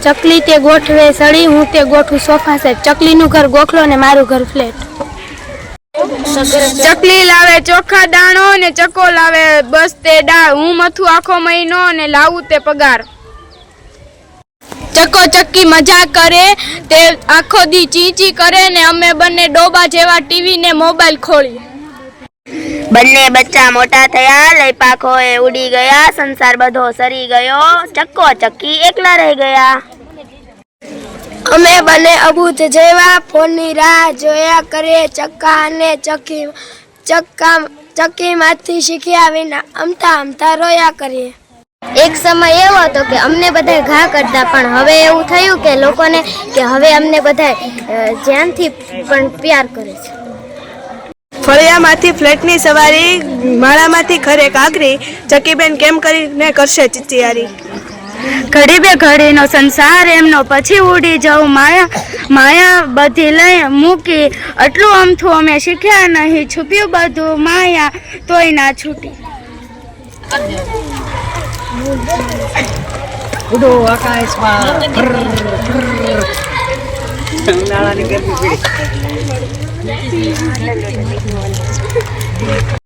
चकली ते गोठवे सड़ी हूँ ते गोठू सोफा सेट। चकली नु घर गोखलो ने मारू घर फ्लेट। चकली लावे चोखा दाणो ने चको लावे बस ते डाळ। हूँ मथू आखो महीनो ने लावू ते पगार। चको चक्की मजा करे ते आखो दी चीची करे ने अमे बने डोबा जेवा टीवी ने मोबाइल खोली। बन्ने बच्चा मोटा थया लई पाखोए उड़ी गया संसार बधो सरी गयो चक्को चक्की एकला रही गया। अमे बने अबूत जेवा फोननी राह जोया करे चक्का ने चक्की माथी शीख्या विना अमता अमता रोया करे। एक समय एवो हतो के अमने बधाय घा करता पण हवे एवुं थयुं के लोकोने के हवे अमने बधाय जानथी पण प्यार करे छे। फळियामांथी फ्लेटनी सवारी माळामांथी घरे कागरी चकीबेन केम करीने करशे चिचियारी। घड़ी बे घड़ी नो संसार एमनो पछी उड़ी जाऊं माया माया बधी लई मूकी अटलू अमथू अमे शीख्या नहीं छुप्यू बधु माया तोय ना छूटी। उडो आकाशમાં ઉનાળાની ગરમી પડી।